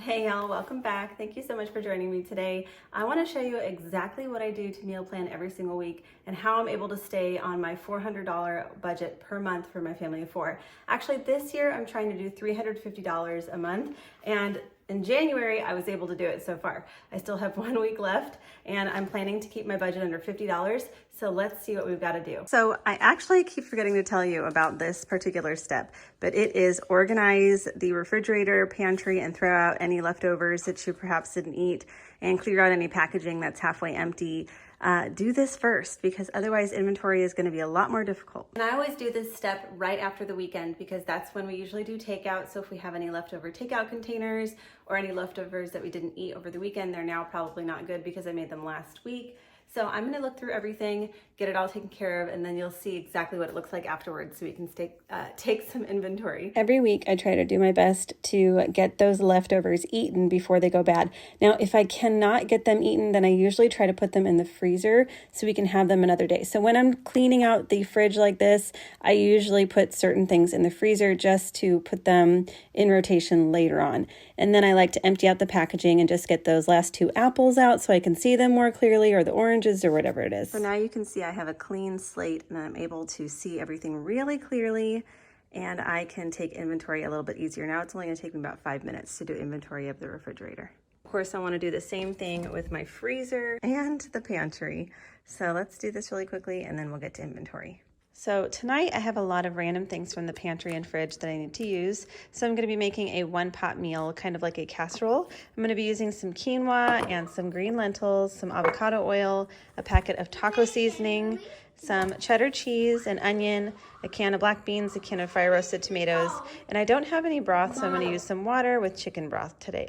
Hey y'all, welcome back. Thank you so much for joining me today. I want to show you exactly what I do to meal plan every single week and how I'm able to stay on my $400 budget per month for my family of four. Actually, this year I'm trying to do $350 a month, and in January, I was able to do it so far. I still have 1 week left and I'm planning to keep my budget under $50. So let's see what we've got to do. So I actually keep forgetting to tell you about this particular step, but it is organize the refrigerator, pantry, and throw out any leftovers that you perhaps didn't eat and clear out any packaging that's halfway empty. Do this first because otherwise inventory is going to be a lot more difficult. And I always do this step right after the weekend because that's when we usually do takeout. So if we have any leftover takeout containers or any leftovers that we didn't eat over the weekend, they're now probably not good because I made them last week. So I'm going to look through everything, get it all taken care of, and then you'll see exactly what it looks like afterwards so we can take some inventory. Every week I try to do my best to get those leftovers eaten before they go bad. Now, if I cannot get them eaten, then I usually try to put them in the freezer so we can have them another day. So when I'm cleaning out the fridge like this, I usually put certain things in the freezer just to put them in rotation later on. And then I like to empty out the packaging and just get those last 2 apples out so I can see them more clearly, or the oranges or whatever it is. So now you can see I have a clean slate and I'm able to see everything really clearly, and I can take inventory a little bit easier. Now it's only going to take me about 5 minutes to do inventory of the refrigerator. Of course, I want to do the same thing with my freezer and the pantry. So let's do this really quickly and then we'll get to inventory. So tonight I have a lot of random things from the pantry and fridge that I need to use. So I'm going to be making a 1-pot meal, kind of like a casserole. I'm going to be using some quinoa and some green lentils, some avocado oil, a packet of taco seasoning, some cheddar cheese, an onion, a can of black beans, a can of fire roasted tomatoes, and I don't have any broth, so I'm going to use some water with chicken broth today.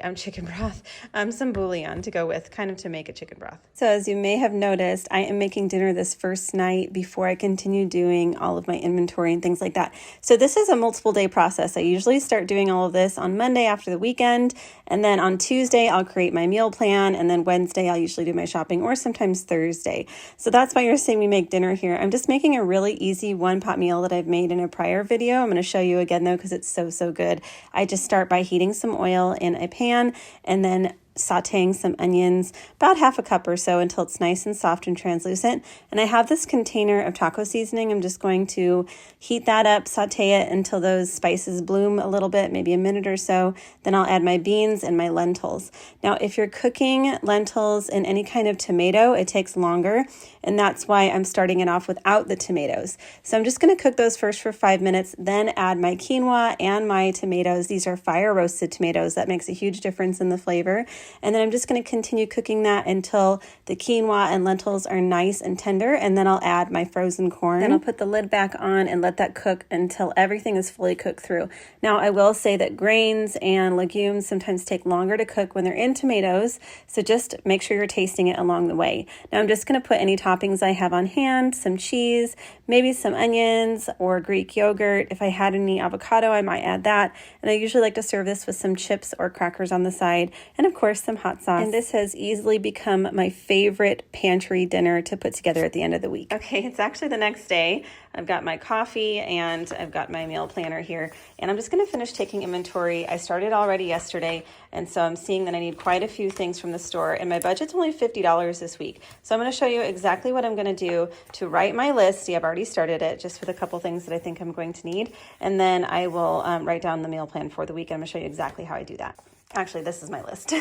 Some bouillon to go with, kind of to make a chicken broth. So as you may have noticed, I am making dinner this first night before I continue doing all of my inventory and things like that. So this is a multiple day process. I usually start doing all of this on Monday after the weekend, and then on Tuesday I'll create my meal plan, and then Wednesday I'll usually do my shopping, or sometimes Thursday. So that's why you're seeing me make dinner here. I'm just making a really easy 1-pot meal that I've made in a prior video. I'm going to show you again though because it's so good. I just start by heating some oil in a pan and then sauteing some onions, about 1/2 cup or so, until it's nice and soft and translucent. And I have this container of taco seasoning. I'm just going to heat that up, saute it until those spices bloom a little bit, maybe a minute or so. Then I'll add my beans and my lentils. Now, if you're cooking lentils in any kind of tomato, it takes longer, and that's why I'm starting it off without the tomatoes. So I'm just going to cook those first for 5 minutes, then add my quinoa and my tomatoes. These are fire roasted tomatoes. That makes a huge difference in the flavor. And then I'm just going to continue cooking that until the quinoa and lentils are nice and tender, and then I'll add my frozen corn. Then I'll put the lid back on and let that cook until everything is fully cooked through. Now, I will say that grains and legumes sometimes take longer to cook when they're in tomatoes, so just make sure you're tasting it along the way. Now, I'm just going to put any toppings I have on hand, some cheese, maybe some onions or Greek yogurt. If I had any avocado, I might add that. And I usually like to serve this with some chips or crackers on the side, and of course some hot sauce. And this has easily become my favorite pantry dinner to put together at the end of the week. Okay, it's actually the next day. I've got my coffee and I've got my meal planner here, and I'm just going to finish taking inventory. I started already yesterday, and so I'm seeing that I need quite a few things from the store, and my budget's only $50 this week. So I'm going to show you exactly what I'm going to do to write my list. See, I've already started it just with a couple things that I think I'm going to need, and then I will write down the meal plan for the week. I'm going to show you exactly how I do that. Actually, this is my list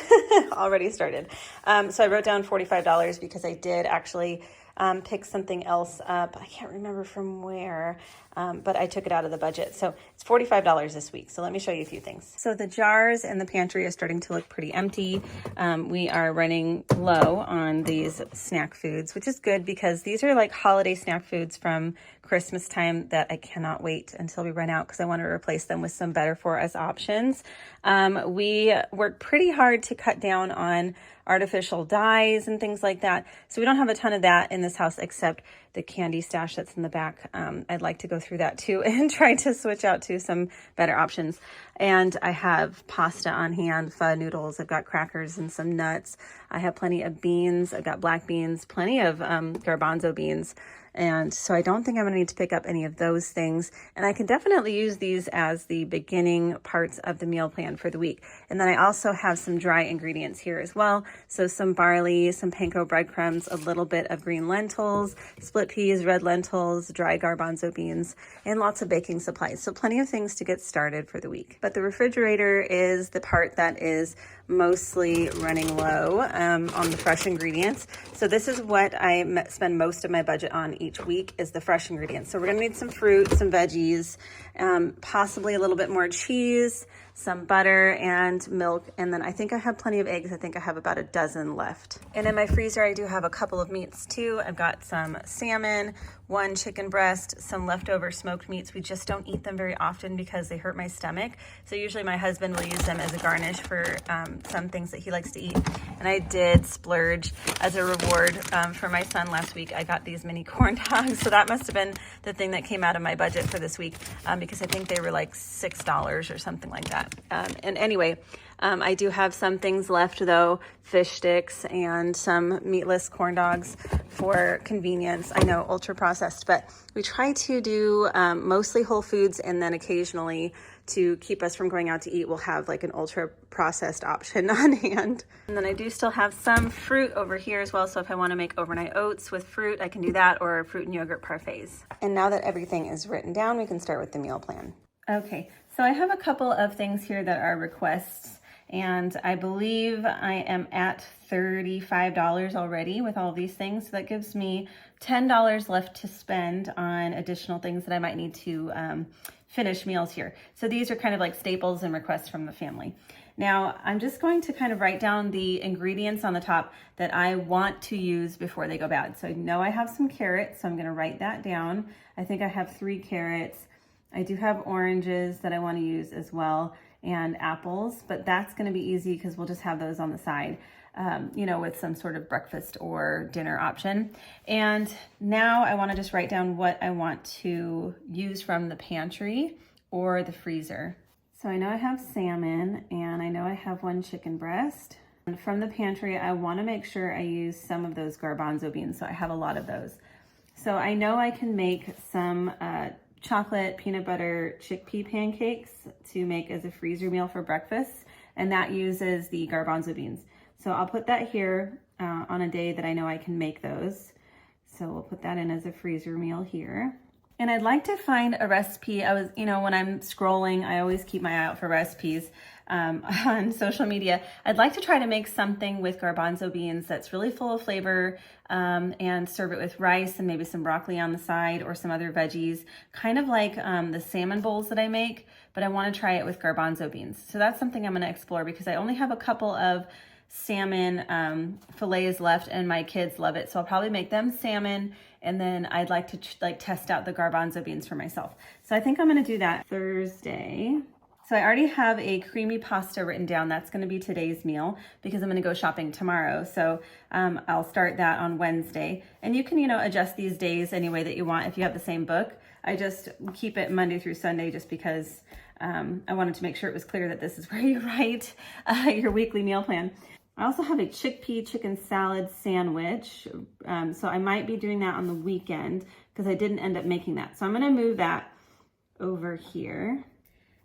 already started. So I wrote down $45 because I did actually pick something else up. I can't remember from where, but I took it out of the budget. So it's $45 this week. So let me show you a few things. So the jars in the pantry are starting to look pretty empty. We are running low on these snack foods, which is good because these are like holiday snack foods from Christmas time that I cannot wait until we run out because I want to replace them with some better for us options. We work pretty hard to cut down on artificial dyes and things like that. So we don't have a ton of that in this house except the candy stash that's in the back. I'd like to go through that too and try to switch out to some better options. And I have pasta on hand, pho noodles. I've got crackers and some nuts. I have plenty of beans. I've got black beans, plenty of garbanzo beans. And so I don't think I'm going to need to pick up any of those things. And I can definitely use these as the beginning parts of the meal plan for the week. And then I also have some dry ingredients here as well. So some barley, some panko breadcrumbs, a little bit of green lentils, split peas, red lentils, dry garbanzo beans, and lots of baking supplies. So plenty of things to get started for the week. But the refrigerator is the part that is mostly running low on the fresh ingredients. So this is what I spend most of my budget on each week, is the fresh ingredients. So we're gonna need some fruit, some veggies, possibly a little bit more cheese, some butter and milk, and then I think I have plenty of eggs. I think I have about a dozen left. And in my freezer, I do have a couple of meats too. I've got some salmon, one chicken breast, some leftover smoked meats. We just don't eat them very often because they hurt my stomach. So usually my husband will use them as a garnish for some things that he likes to eat. And I did splurge as a reward for my son last week. I got these mini corn dogs. So that must have been the thing that came out of my budget for this week because I think they were like $6 or something like that. And anyway, I do have some things left though, fish sticks and some meatless corn dogs for convenience. I know ultra processed, but we try to do mostly whole foods, and then occasionally to keep us from going out to eat, we'll have like an ultra processed option on hand. And then I do still have some fruit over here as well. So if I want to make overnight oats with fruit, I can do that, or fruit and yogurt parfaits. And now that everything is written down, we can start with the meal plan. Okay, so I have a couple of things here that are requests, and I believe I am at $35 already with all of these things. So that gives me $10 left to spend on additional things that I might need to finish meals here. So these are kind of like staples and requests from the family. Now, I'm just going to kind of write down the ingredients on the top that I want to use before they go bad. So I know I have some carrots, so I'm gonna write that down. I think I have 3 carrots. I do have oranges that I want to use as well, and apples, but that's going to be easy because we'll just have those on the side, you know, with some sort of breakfast or dinner option. And now I want to just write down what I want to use from the pantry or the freezer. So I know I have salmon, and I know I have 1 chicken breast. And from the pantry, I want to make sure I use some of those garbanzo beans, so I have a lot of those. So I know I can make some chocolate peanut butter chickpea pancakes to make as a freezer meal for breakfast, and that uses the garbanzo beans. So I'll put that here on a day that I know I can make those. So we'll put that in as a freezer meal here. And I'd like to find a recipe. I was, you know, when I'm scrolling, I always keep my eye out for recipes on social media. I'd like to try to make something with garbanzo beans that's really full of flavor, and serve it with rice and maybe some broccoli on the side or some other veggies, kind of like the salmon bowls that I make, but I want to try it with garbanzo beans. So that's something I'm going to explore because I only have a couple of salmon fillets left and my kids love it. So I'll probably make them salmon, and then I'd like to test out the garbanzo beans for myself. So I think I'm going to do that Thursday. So I already have a creamy pasta written down. That's going to be today's meal because I'm going to go shopping tomorrow. So I'll start that on Wednesday. And you can, you know, adjust these days any way that you want if you have the same book. I just keep it Monday through Sunday just because I wanted to make sure it was clear that this is where you write your weekly meal plan. I also have a chickpea chicken salad sandwich. So I might be doing that on the weekend because I didn't end up making that. So I'm going to move that over here.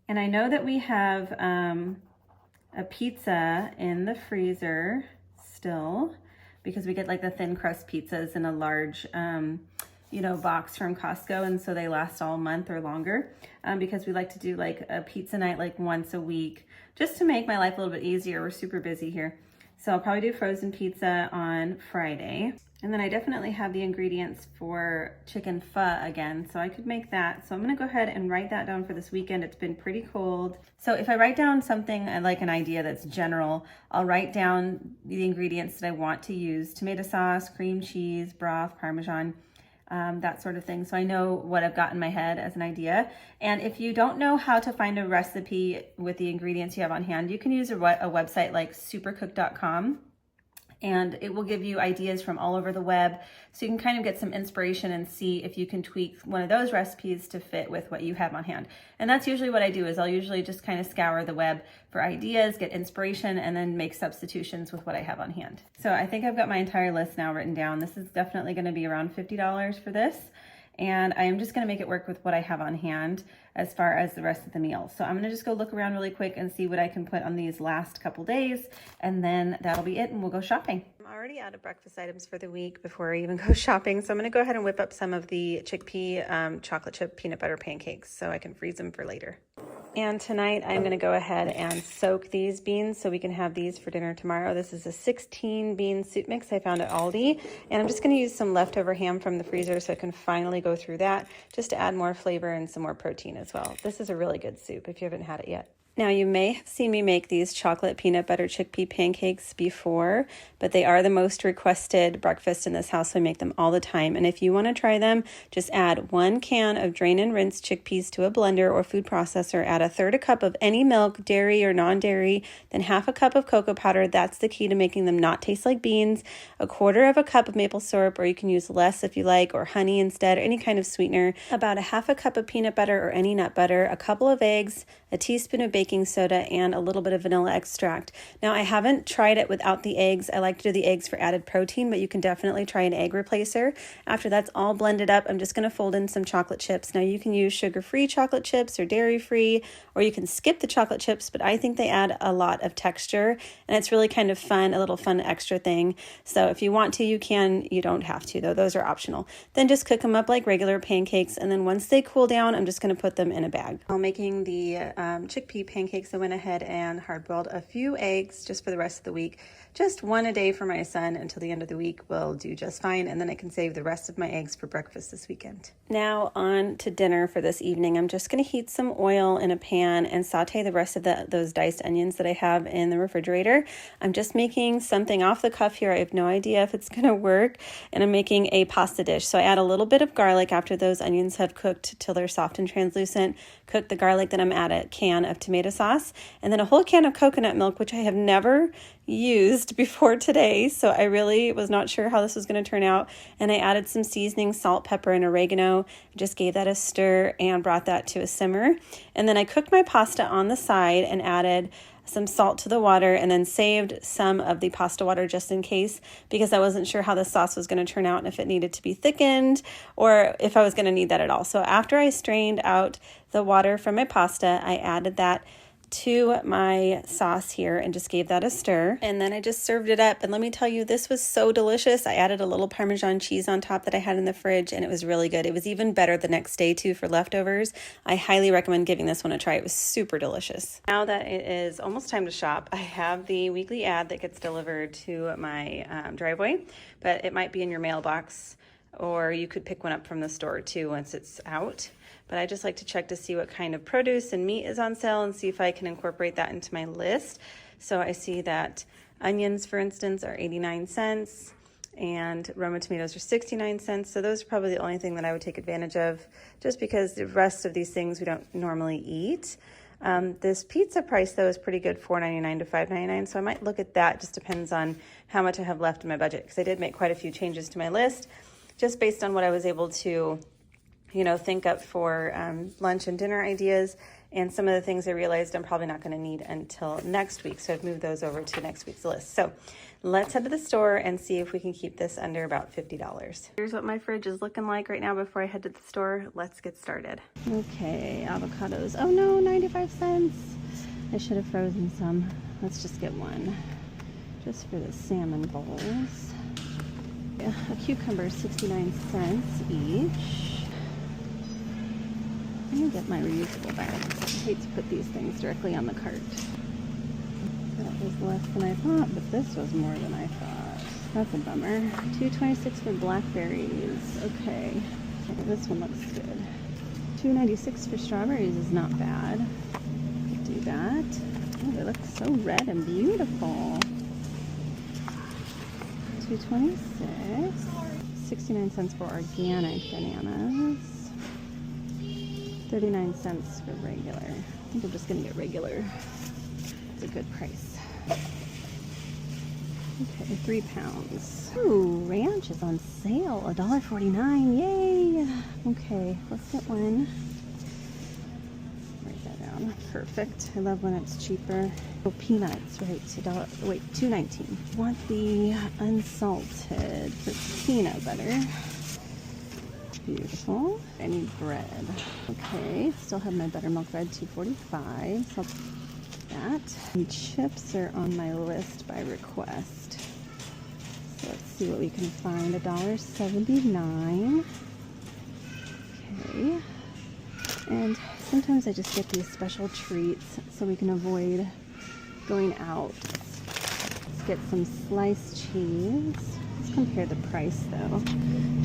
And I know that we have a pizza in the freezer still because we get like the thin crust pizzas in a large, you know, box from Costco. And so they last all month or longer because we like to do like a pizza night like once a week just to make my life a little bit easier. We're super busy here. So I'll probably do frozen pizza on Friday. And then I definitely have the ingredients for chicken pho again, so I could make that. So I'm gonna go ahead and write that down for this weekend. It's been pretty cold. So if I write down something, like an idea that's general, I'll write down the ingredients that I want to use: tomato sauce, cream cheese, broth, Parmesan, that sort of thing. So I know what I've got in my head as an idea. And if you don't know how to find a recipe with the ingredients you have on hand, you can use a website like supercook.com. and it will give you ideas from all over the web, so you can kind of get some inspiration and see if you can tweak one of those recipes to fit with what you have on hand. And that's usually what I do, is I'll usually just kind of scour the web for ideas, get inspiration, and then make substitutions with what I have on hand. So I think I've got my entire list now written down. This is definitely going to be around $50 for this. And I am just going to make it work with what I have on hand as far as the rest of the meal. So I'm going to just go look around really quick and see what I can put on these last couple days, and then that'll be it, and we'll go shopping. I'm already out of breakfast items for the week before I even go shopping, so I'm going to go ahead and whip up some of the chickpea chocolate chip peanut butter pancakes so I can freeze them for later. And tonight I'm going to go ahead and soak these beans so we can have these for dinner tomorrow. This is a 16 bean soup mix I found at Aldi, and I'm just going to use some leftover ham from the freezer so I can finally go through that just to add more flavor and some more protein as well. This is a really good soup if you haven't had it yet. Now, you may have seen me make these chocolate peanut butter chickpea pancakes before, but they are the most requested breakfast in this house, so I make them all the time. And if you want to try them, just add 1 can of drain and rinse chickpeas to a blender or food processor, add 1/3 cup of any milk, dairy or non-dairy, then 1/2 cup of cocoa powder. That's the key to making them not taste like beans, 1/4 cup of maple syrup, or you can use less if you like, or honey instead, or any kind of sweetener, about 1/2 cup of peanut butter or any nut butter, a couple of eggs, a teaspoon of baking soda, and a little bit of vanilla extract. Now, I haven't tried it without the eggs. I like to do the eggs for added protein, but you can definitely try an egg replacer. After that's all blended up, I'm just going to fold in some chocolate chips. Now, you can use sugar-free chocolate chips or dairy-free, or you can skip the chocolate chips, but I think they add a lot of texture, and it's really kind of fun, a little fun extra thing. So if you want to, you can. You don't have to, though. Those are optional. Then just cook them up like regular pancakes, and then once they cool down, I'm just going to put them in a bag. While making the chickpea pancakes, I went ahead and hard-boiled a few eggs just for the rest of the week. Just 1 a day for my son until the end of the week will do just fine, and then I can save the rest of my eggs for breakfast this weekend. Now on to dinner for this evening. I'm just going to heat some oil in a pan and saute the rest of those diced onions that I have in the refrigerator. I'm just making something off the cuff here. I have no idea if it's going to work, and I'm making a pasta dish. So I add a little bit of garlic after those onions have cooked till they're soft and translucent. Cook the garlic, then I'm add a can of tomato sauce, and then a whole can of coconut milk, which I have never used before today, so I really was not sure how this was going to turn out. And I added some seasoning, salt, pepper, and oregano. Just gave that a stir and brought that to a simmer. And then I cooked my pasta on the side and added some salt to the water, and then saved some of the pasta water just in case, because I wasn't sure how the sauce was going to turn out and if it needed to be thickened or if I was going to need that at all. So after I strained out the water from my pasta, I added that to my sauce here and just gave that a stir, and then I just served it up. And let me tell you, this was so delicious. I added a little Parmesan cheese on top that I had in the fridge, and it was really good. It was even better the next day too for leftovers. I highly recommend giving this one a try. It was super delicious. Now that it is almost time to shop, I have the weekly ad that gets delivered to my driveway, but it might be in your mailbox, or you could pick one up from the store too once it's out. But I just like to check to see what kind of produce and meat is on sale and see if I can incorporate that into my list. So I see that onions, for instance, are 89 cents and Roma tomatoes are 69 cents. So those are probably the only thing that I would take advantage of, just because the rest of these things we don't normally eat. This pizza price, though, is pretty good, $4.99 to $5.99. So I might look at that. Just depends on how much I have left in my budget, because I did make quite a few changes to my list just based on what I was able to think up for lunch and dinner ideas, and some of the things I realized I'm probably not going to need until next week. So I've moved those over to next week's list. So let's head to the store and see if we can keep this under about $50. Here's what my fridge is looking like right now before I head to the store. Let's get started. Okay, avocados. Oh no, 95 cents. I should have frozen some. Let's just get one, just for the salmon bowls. Yeah, a cucumber, 69 cents each. I'm gonna get my reusable bags. I hate to put these things directly on the cart. That was less than I thought, but this was more than I thought. That's a bummer. $2.26 for blackberries. Okay, this one looks good. $2.96 for strawberries is not bad. Could do that. Oh, they look so red and beautiful. $2.26. 69 cents for organic bananas. 39 cents for regular. I think I'm just gonna get regular. It's a good price. Okay, 3 pounds. Ooh, ranch is on sale, $1.49. Yay! Okay, let's get one. Write that down. Perfect. I love when it's cheaper. Oh, peanuts, right? $2.19. Want the unsalted for peanut butter. Beautiful. I need bread. Okay, still have my buttermilk bread, $2.45. So that. And chips are on my list by request. So let's see what we can find. $1.79. Okay. And sometimes I just get these special treats so we can avoid going out. Let's get some sliced cheese. Let's compare the price though.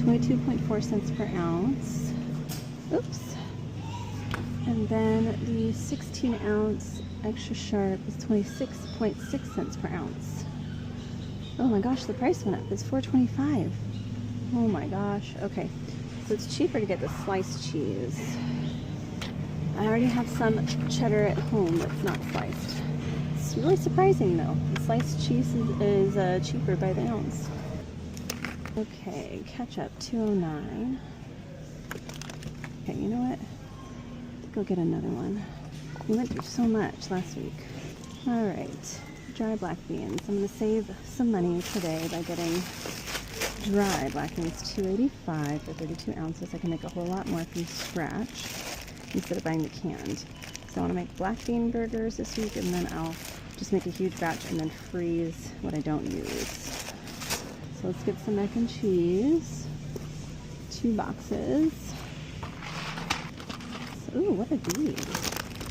22.4 cents per ounce. Oops. And then the 16 ounce extra sharp is 26.6 cents per ounce. Oh my gosh, the price went up. It's $4.25. Oh my gosh. Okay, so it's cheaper to get the sliced cheese. I already have some cheddar at home that's not sliced. It's really surprising though. The sliced cheese is cheaper by the ounce. Okay, ketchup, $2.09. Okay, you know what? Go get another one. We went through so much last week. All right, dry black beans. I'm gonna save some money today by getting dry black beans, $2.85 for 32 ounces. I can make a whole lot more from scratch instead of buying the canned. So I wanna make black bean burgers this week, and then I'll just make a huge batch and then freeze what I don't use. So let's get some mac and cheese. 2 boxes. Ooh, what are these?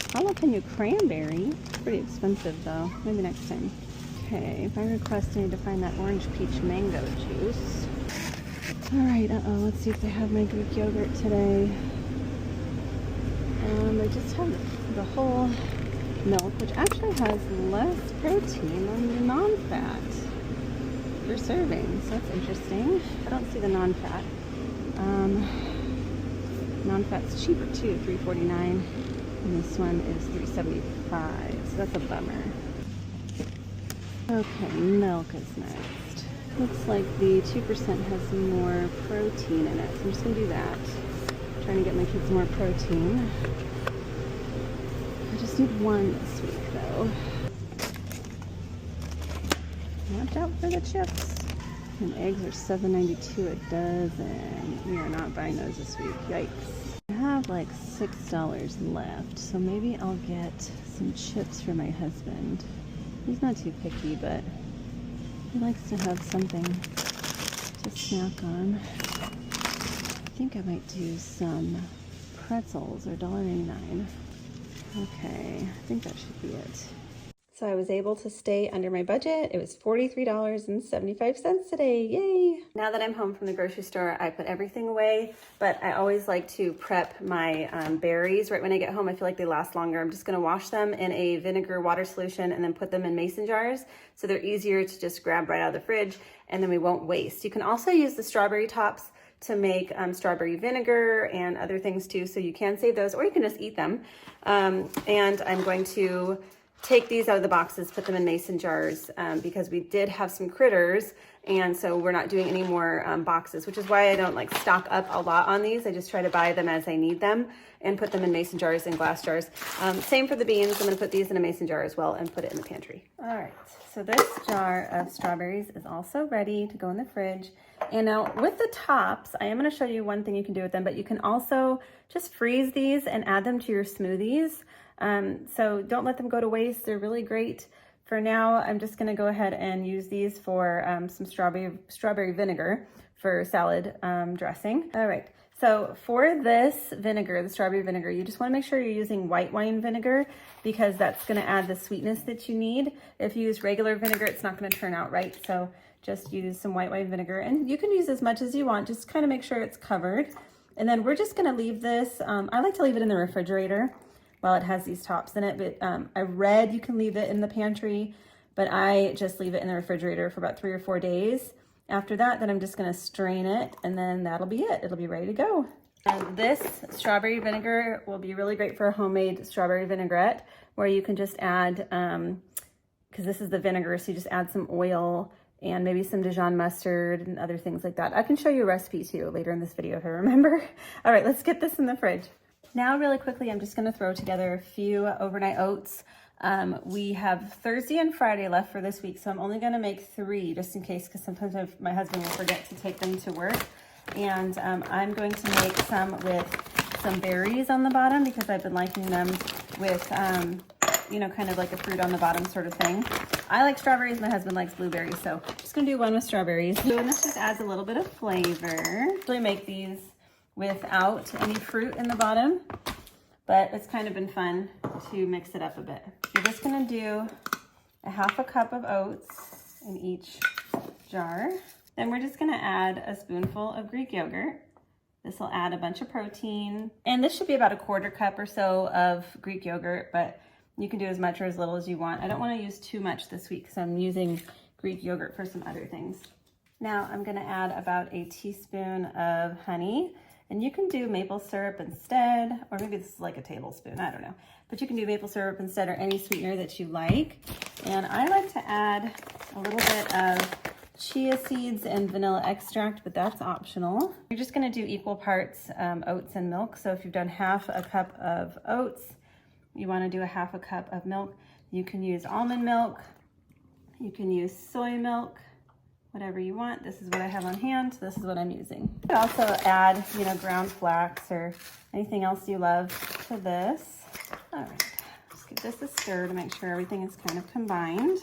Jalapeno cranberry. Pretty expensive though. Maybe next time. Okay, by request I need to find that orange peach mango juice. Alright, let's see if they have my Greek yogurt today. They just have the whole milk, which actually has less protein than the non-fat per serving, so that's interesting. I don't see the non-fat. Non-fat's cheaper too, $3.49, and this one is $3.75, so that's a bummer. Okay, milk is next. Looks like the 2% has more protein in it, so I'm just gonna do that. Trying to get my kids more protein. I just need one this week though. Watch out for the chips. And eggs are $7.92 a dozen. We are not buying those this week. Yikes. I have like $6 left, so maybe I'll get some chips for my husband. He's not too picky, but he likes to have something to snack on. I think I might do some pretzels, or $1.89. Okay, I think that should be it. So I was able to stay under my budget. It was $43.75 today, yay! Now that I'm home from the grocery store, I put everything away, but I always like to prep my berries right when I get home. I feel like they last longer. I'm just gonna wash them in a vinegar water solution and then put them in mason jars so they're easier to just grab right out of the fridge, and then we won't waste. You can also use the strawberry tops to make strawberry vinegar and other things too, so you can save those, or you can just eat them. And I'm going to take these out of the boxes, put them in mason jars, because we did have some critters, and so we're not doing any more boxes, which is why I don't like stock up a lot on these. I just try to buy them as I need them and put them in mason jars and glass jars. Same for the beans. I'm gonna put these in a mason jar as well and put it in the pantry. All right, so this jar of strawberries is also ready to go in the fridge. And now with the tops, I am gonna show you one thing you can do with them, but you can also just freeze these and add them to your smoothies. So don't let them go to waste. They're really great. For now, I'm just gonna go ahead and use these for some strawberry vinegar for salad dressing. All right, so for this vinegar, the strawberry vinegar, you just wanna make sure you're using white wine vinegar, because that's gonna add the sweetness that you need. If you use regular vinegar, it's not gonna turn out right. So just use some white wine vinegar, and you can use as much as you want. Just kind of make sure it's covered. And then we're just gonna leave this, I like to leave it in the refrigerator while it has these tops in it, but I read you can leave it in the pantry, but I just leave it in the refrigerator for about 3 or 4 days. After that, then I'm just gonna strain it, and then that'll be it. It'll be ready to go. And this strawberry vinegar will be really great for a homemade strawberry vinaigrette, where you can just add, because this is the vinegar, so you just add some oil and maybe some Dijon mustard and other things like that. I can show you a recipe too later in this video if I remember. All right, let's get this in the fridge. Now really quickly, I'm just gonna throw together a few overnight oats. We have Thursday and Friday left for this week, so I'm only gonna make 3 just in case, because sometimes my husband will forget to take them to work. And I'm going to make some with some berries on the bottom because I've been liking them with, you know, kind of like a fruit on the bottom sort of thing. I like strawberries, my husband likes blueberries, so I'm just gonna do one with strawberries. And this just adds a little bit of flavor. I usually make these without any fruit in the bottom, but it's kind of been fun to mix it up a bit. You're just gonna do a 1/2 cup of oats in each jar. Then we're just gonna add a spoonful of Greek yogurt. This will add a bunch of protein. And this should be about a 1/4 cup or so of Greek yogurt, but you can do as much or as little as you want. I don't wanna use too much this week because I'm using Greek yogurt for some other things. Now I'm gonna add about a teaspoon of honey. And you can do maple syrup instead, or maybe this is like a tablespoon, I don't know. But you can do maple syrup instead or any sweetener that you like. And I like to add a little bit of chia seeds and vanilla extract, but that's optional. You're just gonna do equal parts oats and milk. So if you've done 1/2 cup of oats, you wanna do a 1/2 cup of milk. You can use almond milk, you can use soy milk, whatever you want. This is what I have on hand. This is what I'm using. You could also add, you know, ground flax or anything else you love to this. All right, just give this a stir to make sure everything is kind of combined.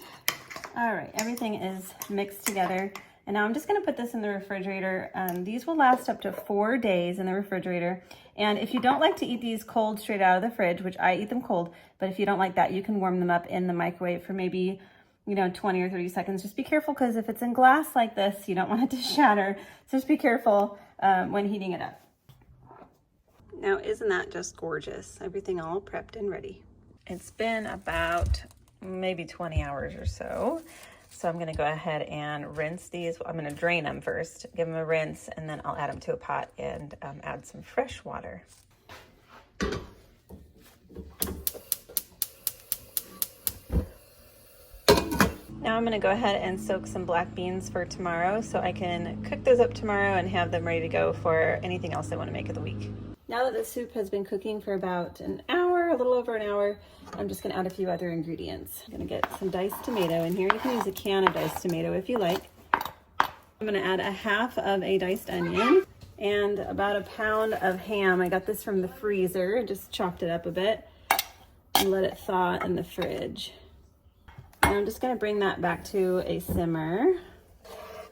All right, everything is mixed together. And now I'm just gonna put this in the refrigerator. These will last up to 4 days in the refrigerator. And if you don't like to eat these cold straight out of the fridge, which I eat them cold, but if you don't like that, you can warm them up in the microwave for maybe 20 or 30 seconds. Just be careful because if it's in glass like this, you don't want it to shatter. So just be careful when heating it up. Now, isn't that just gorgeous? Everything all prepped and ready. It's been about maybe 20 hours or so. So I'm gonna go ahead and rinse these. I'm gonna drain them first, give them a rinse, and then I'll add them to a pot and add some fresh water. Now I'm gonna go ahead and soak some black beans for tomorrow so I can cook those up tomorrow and have them ready to go for anything else I wanna make of the week. Now that the soup has been cooking for about an hour, a little over an hour, I'm just gonna add a few other ingredients. I'm gonna get some diced tomato in here. You can use a can of diced tomato if you like. I'm gonna add a 1/2 of a diced onion and about a pound of ham. I got this from the freezer, just chopped it up a bit and let it thaw in the fridge. And I'm just gonna bring that back to a simmer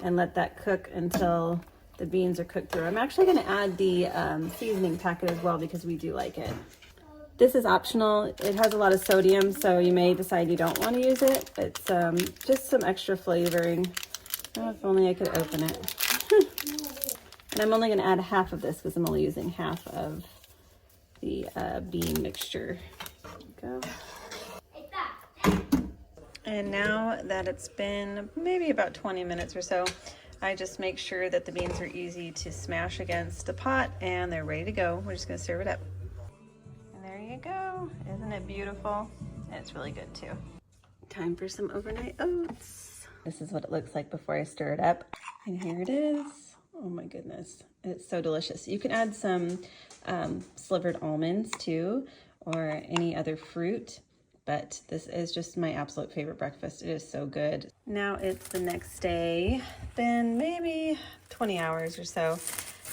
and let that cook until the beans are cooked through. I'm actually gonna add the seasoning packet as well because we do like it. This is optional. It has a lot of sodium, so you may decide you don't wanna use it. It's just some extra flavoring. Oh, if only I could open it. And I'm only gonna add 1/2 of this because I'm only using 1/2 of the bean mixture. There we go. And now that it's been maybe about 20 minutes or so, I just make sure that the beans are easy to smash against the pot and they're ready to go. We're just gonna serve it up. And there you go. Isn't it beautiful? And it's really good too. Time for some overnight oats. This is what it looks like before I stir it up. And here it is. Oh my goodness. It's so delicious. You can add some slivered almonds too, or any other fruit. But this is just my absolute favorite breakfast. It is so good. Now it's the next day, been maybe 20 hours or so,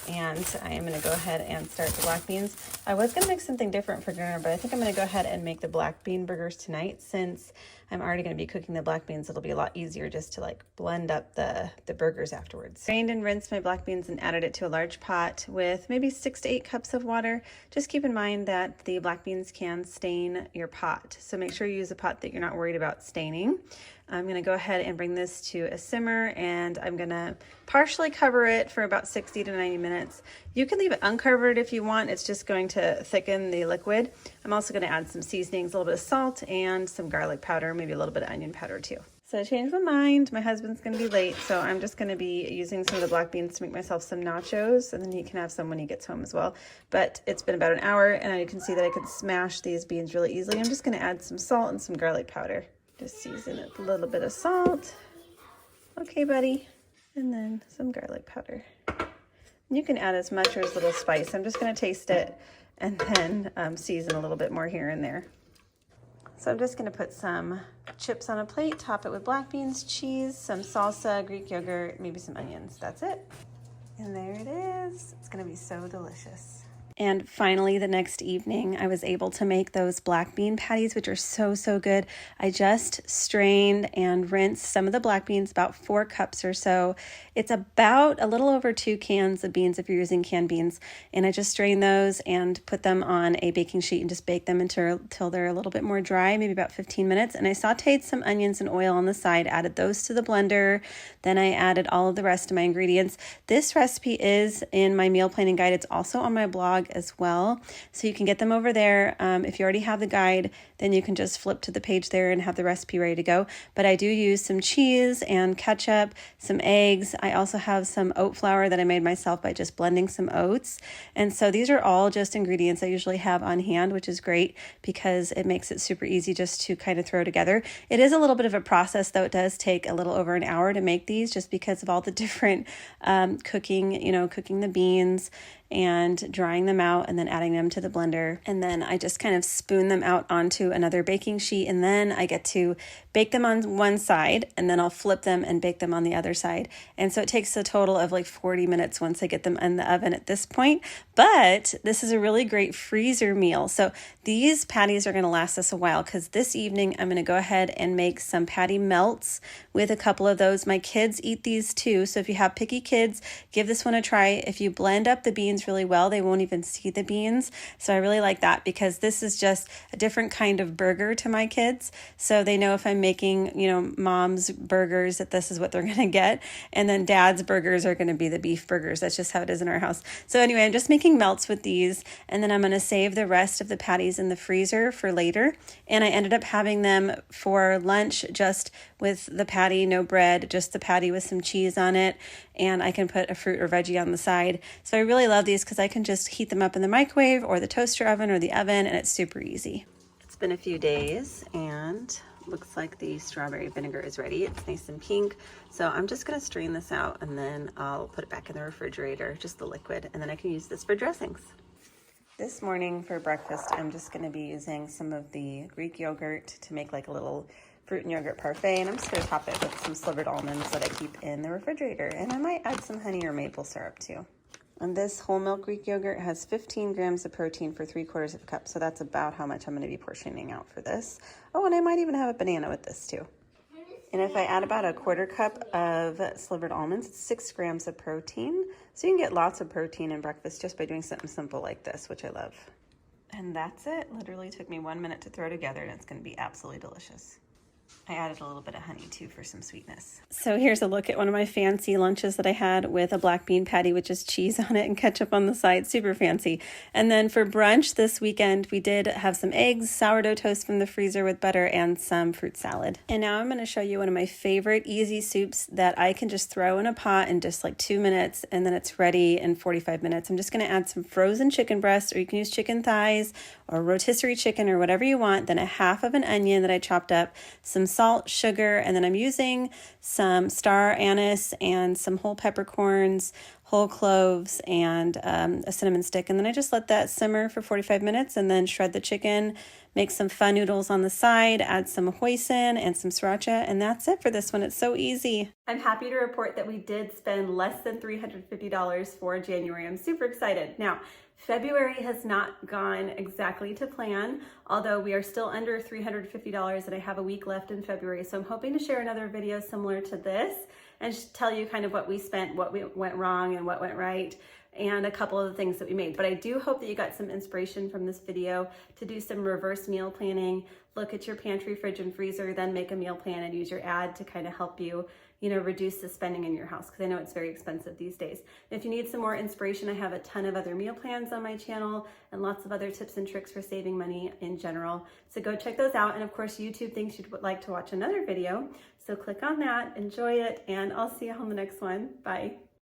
and I am gonna go ahead and start the black beans. I was gonna make something different for dinner, but I think I'm gonna go ahead and make the black bean burgers tonight. Since I'm already gonna be cooking the black beans, it'll be a lot easier just to like blend up the burgers afterwards. Drained and rinsed my black beans and added it to a large pot with maybe 6 to 8 cups of water. Just keep in mind that the black beans can stain your pot, so make sure you use a pot that you're not worried about staining. I'm gonna go ahead and bring this to a simmer, and I'm gonna partially cover it for about 60 to 90 minutes. You can leave it uncovered if you want. It's just going to thicken the liquid. I'm also gonna add some seasonings, a little bit of salt and some garlic powder, maybe a little bit of onion powder too. So I changed my mind. My husband's gonna be late, so I'm just gonna be using some of the black beans to make myself some nachos, and then he can have some when he gets home as well. But it's been about an hour, and you can see that I can smash these beans really easily. I'm just gonna add some salt and some garlic powder. Just season it with a little bit of salt. Okay, buddy. And then some garlic powder. You can add as much or as little spice. I'm just going to taste it and then season a little bit more here and there. So I'm just going to put some chips on a plate, top it with black beans, cheese, some salsa, Greek yogurt, maybe some onions. That's it. And there it is. It's going to be so delicious. And finally, the next evening, I was able to make those black bean patties, which are so, so good. I just strained and rinsed some of the black beans, about 4 cups or so. It's about a little over 2 cans of beans if you're using canned beans. And I just strained those and put them on a baking sheet and just bake them until they're a little bit more dry, maybe about 15 minutes. And I sauteed some onions and oil on the side, added those to the blender. Then I added all of the rest of my ingredients. This recipe is in my meal planning guide. It's also on my blog as well, so you can get them over there. If you already have the guide, then you can just flip to the page there and have the recipe ready to go. But I do use some cheese and ketchup, some eggs. I also have some oat flour that I made myself by just blending some oats. And so these are all just ingredients I usually have on hand, which is great because it makes it super easy just to kind of throw together. It is a little bit of a process, though. It does take a little over an hour to make these just because of all the different cooking, cooking the beans and drying them out and then adding them to the blender. And then I just kind of spoon them out onto another baking sheet, and then I get to bake them on one side and then I'll flip them and bake them on the other side. And so it takes a total of like 40 minutes once I get them in the oven at this point. But this is a really great freezer meal. So these patties are going to last us a while because this evening I'm going to go ahead and make some patty melts with a couple of those. My kids eat these too. So if you have picky kids, give this one a try. If you blend up the beans really well, they won't even see the beans. So I really like that because this is just a different kind of burger to my kids. So they know if I'm making, mom's burgers, that this is what they're going to get. And then dad's burgers are going to be the beef burgers. That's just how it is in our house. So anyway, I'm just making melts with these, and then I'm going to save the rest of the patties in the freezer for later. And I ended up having them for lunch just with the patty, no bread, just the patty with some cheese on it. And I can put a fruit or veggie on the side. So I really love these because I can just heat them up in the microwave or the toaster oven or the oven, and it's super easy. It's been a few days and looks like the strawberry vinegar is ready. It's nice and pink. So I'm just going to strain this out and then I'll put it back in the refrigerator, just the liquid, and then I can use this for dressings. This morning for breakfast, I'm just going to be using some of the Greek yogurt to make like a little fruit and yogurt parfait, and I'm just going to top it with some slivered almonds that I keep in the refrigerator, and I might add some honey or maple syrup too. And this whole milk Greek yogurt has 15 grams of protein for 3/4 of a cup, so that's about how much I'm going to be portioning out for this. Oh, and I might even have a banana with this too. And if I add about a 1/4 cup of slivered almonds, it's 6 grams of protein. So you can get lots of protein in breakfast just by doing something simple like this, which I love. And that's it. Literally took me 1 minute to throw together, and it's going to be absolutely delicious. I added a little bit of honey too for some sweetness. So here's a look at one of my fancy lunches that I had with a black bean patty with just cheese on it and ketchup on the side. Super fancy. And then for brunch this weekend, we did have some eggs, sourdough toast from the freezer with butter, and some fruit salad. And now I'm going to show you one of my favorite easy soups that I can just throw in a pot in just like 2 minutes, and then it's ready in 45 minutes. I'm just going to add some frozen chicken breast, or you can use chicken thighs or rotisserie chicken or whatever you want, then a 1/2 of an onion that I chopped up, some salt, sugar, and then I'm using some star anise and some whole peppercorns, whole cloves, and a cinnamon stick. And then I just let that simmer for 45 minutes and then shred the chicken, make some pho noodles on the side, add some hoisin and some sriracha, and that's it for this one. It's so easy. I'm happy to report that we did spend less than $350 for January. I'm super excited. Now, February has not gone exactly to plan, although we are still under $350 and I have a week left in February. So I'm hoping to share another video similar to this and just tell you kind of what we spent, what went wrong and what went right, and a couple of the things that we made. But I do hope that you got some inspiration from this video to do some reverse meal planning, look at your pantry, fridge, and freezer, then make a meal plan and use your ad to kind of help you, reduce the spending in your house, because I know it's very expensive these days. If you need some more inspiration, I have a ton of other meal plans on my channel and lots of other tips and tricks for saving money in general. So go check those out. And of course, YouTube thinks you'd like to watch another video. So click on that, enjoy it, and I'll see you on the next one. Bye.